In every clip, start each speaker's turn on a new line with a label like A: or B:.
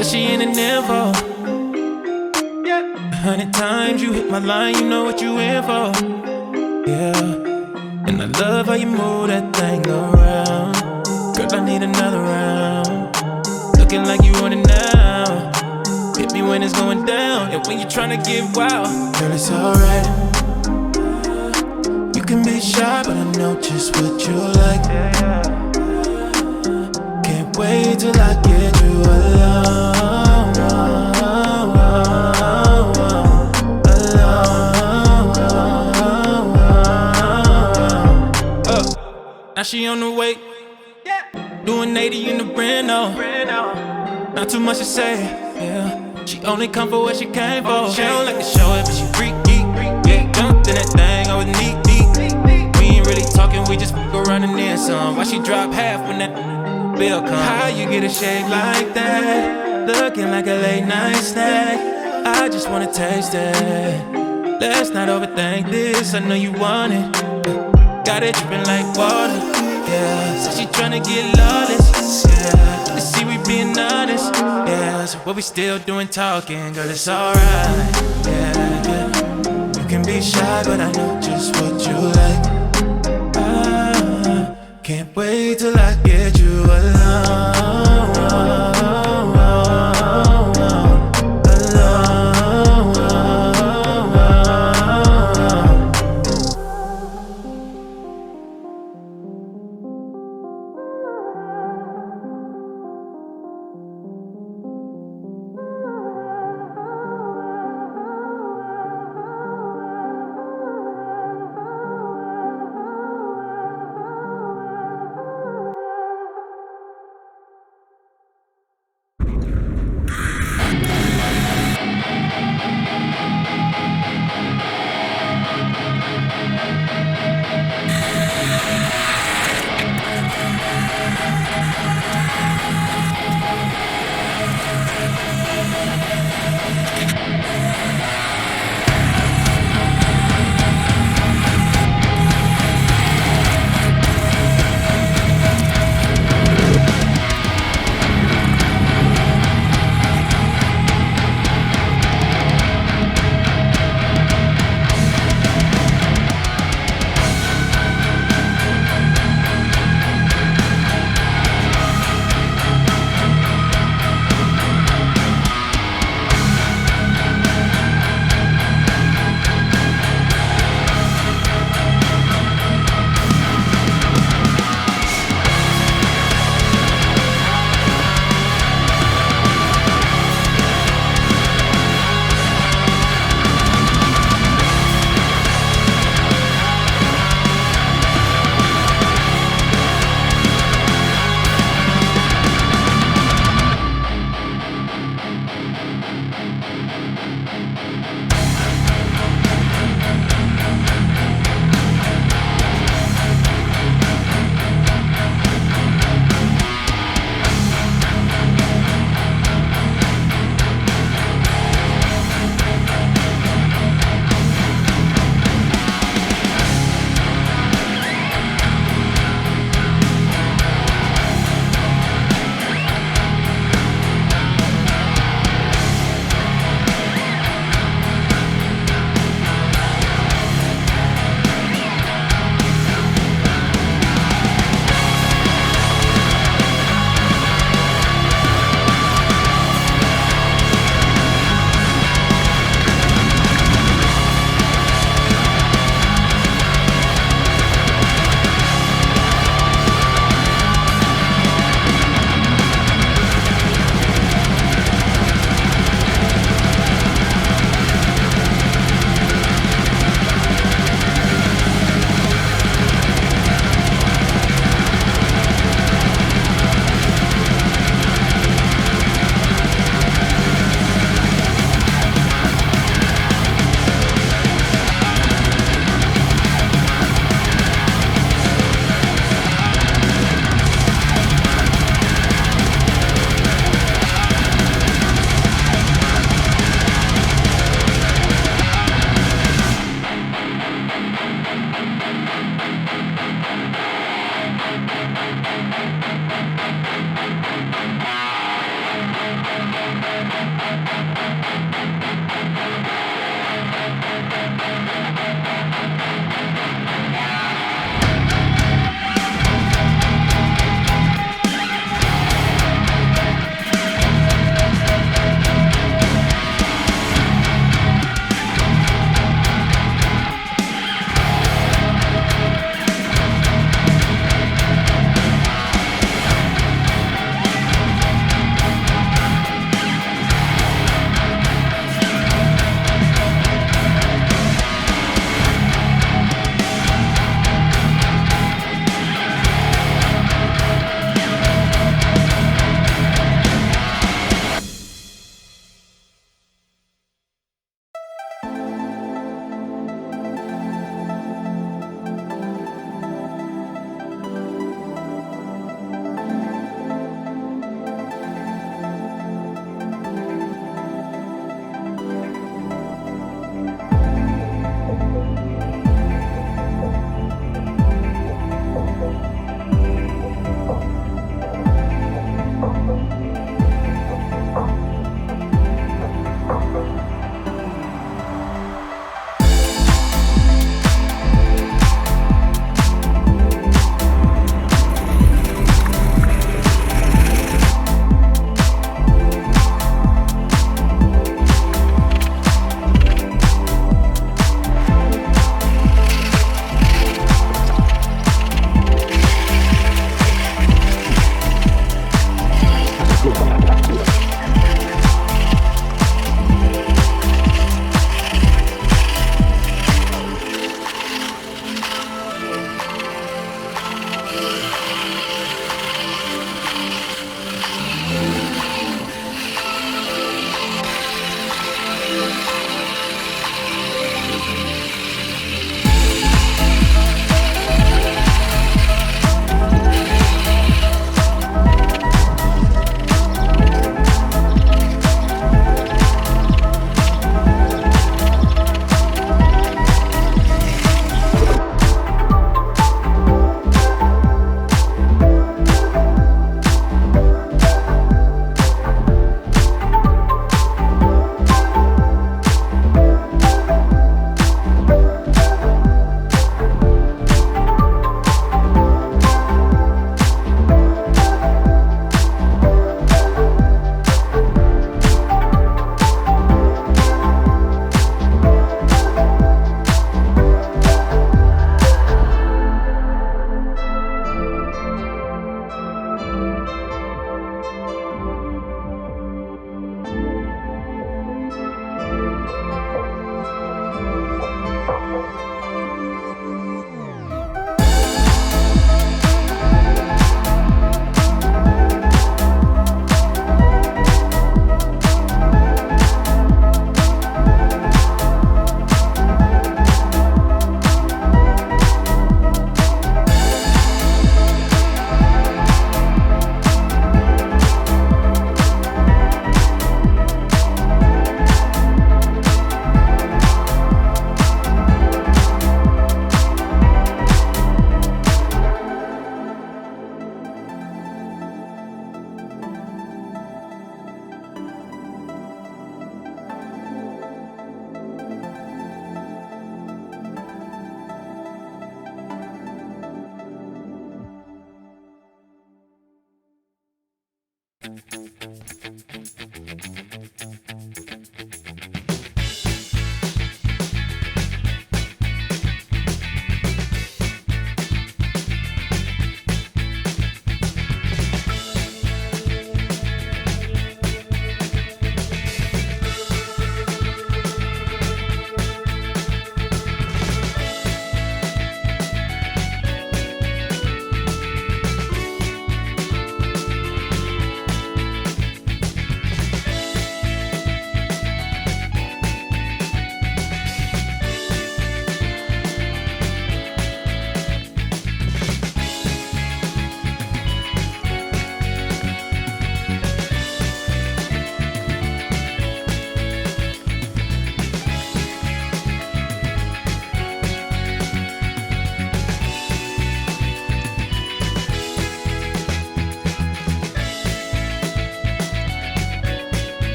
A: Said she ain't an info. 100 times you hit my line, you know what you in for. Yeah, and I love how you move that thing around. Girl, I need another round. Looking like you want it now. Hit me when it's going down, and when you're trying to get wild. Girl, it's alright. You can be shy, but I know just what you like. Can't wait till I get you alone. Now she on the way, doing 80 in the Breno. Not too much to say, yeah. She only come for what she came for. She don't like to show it, but she freaky. Yeah, jumped in that thing, I was neat. We ain't really talking, we just fuck around and then some. Why she drop half when that bill come? How you get a shape like that? Looking like a late night snack. I just wanna taste it. Let's not overthink this, I know you want it. Got it dripping like water, yeah. So she tryna get lawless, yeah. Let's see we being honest, yeah. So what we still doing talking, girl, it's alright, yeah, yeah. You can be shy, but I know just what you like. I can't wait till I get you alone.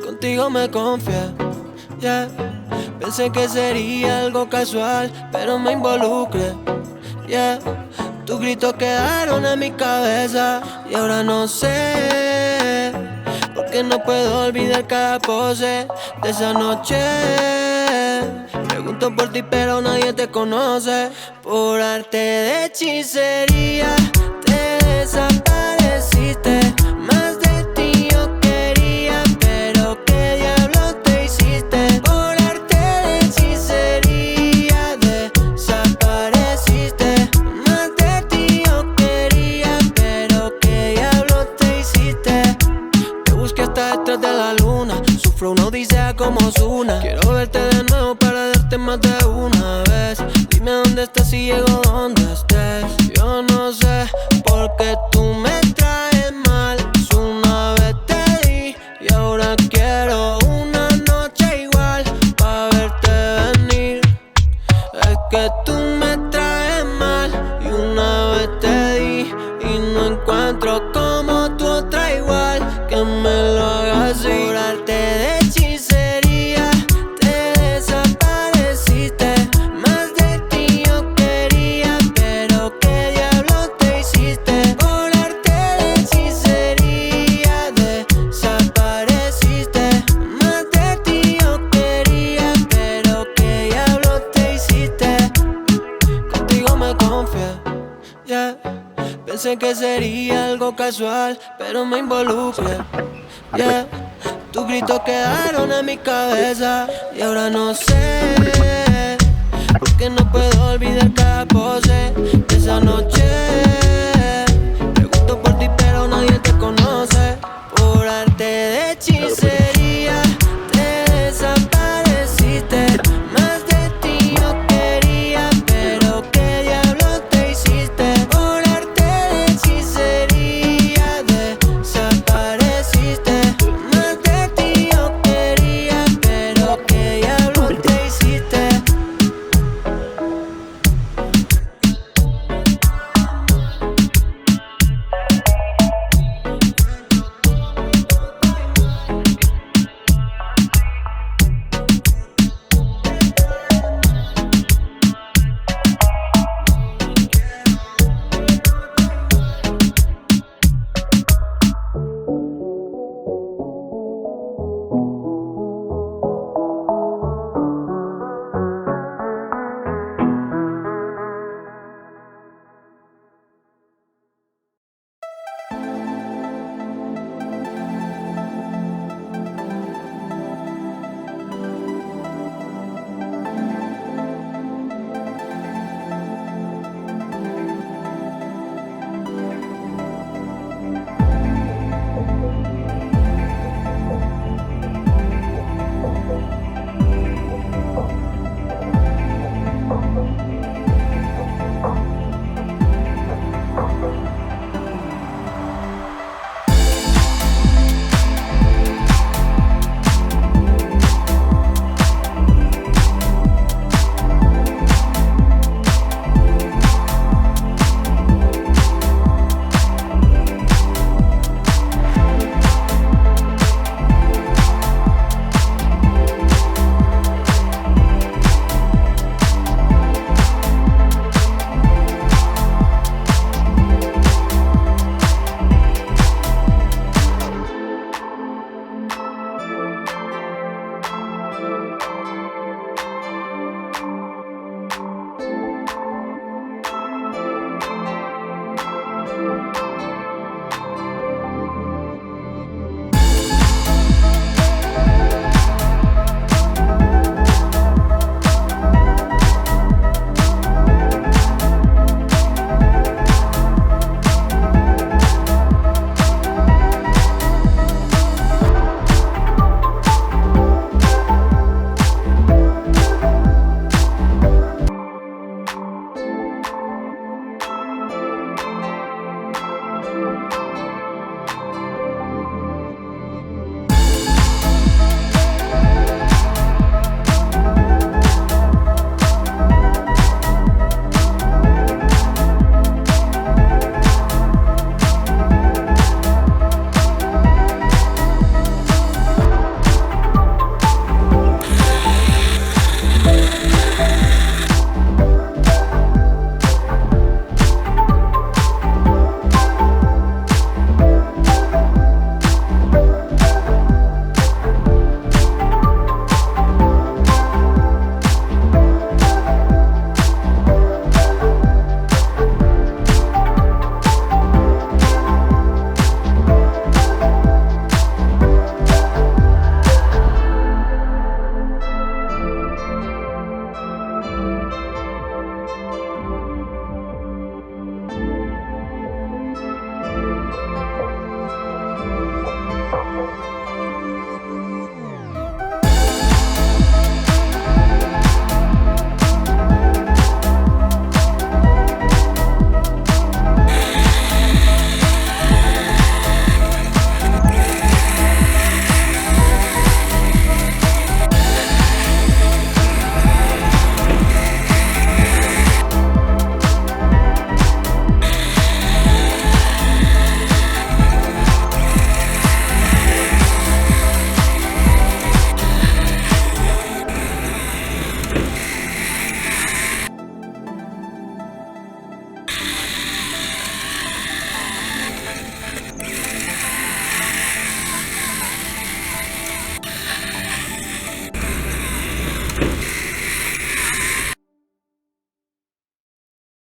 B: Contigo me confié, yeah. Pensé que sería algo casual, pero me involucré, yeah. Tus gritos quedaron en mi cabeza y ahora no sé por qué no puedo olvidar cada pose de esa noche. Pregunto por ti pero nadie te conoce. Por arte de hechicería te desapareciste. Más de ti yo quería, pero qué diablo te hiciste. Por arte de hechicería desapareciste. Más de ti yo quería, pero qué diablo te hiciste. Te busqué hasta detrás de la luna. Sufro una odisea como Ozuna. Quiero verte de nuevo para darte más de una vez. Dime dónde estás y llego donde estés. Yo no sé por qué tú me traes mal. Una vez te di y ahora quiero una noche igual pa' verte venir. Es que tú me traes mal y una vez te di y no encuentro como tú otra igual que me lo haga así. Por arte de hechicería te desapareciste. Más de ti yo quería, pero qué diablo te hiciste. Por arte de hechicería desapareciste. Más de ti yo quería, pero qué diablo te hiciste. Contigo me confié, yeah. Pensé que sería algo casual, pero me involucré, yeah. Tus gritos quedaron en mi cabeza y ahora no sé por qué no puedo olvidar cada pose de esa noche. Pregunto por ti pero nadie te conoce.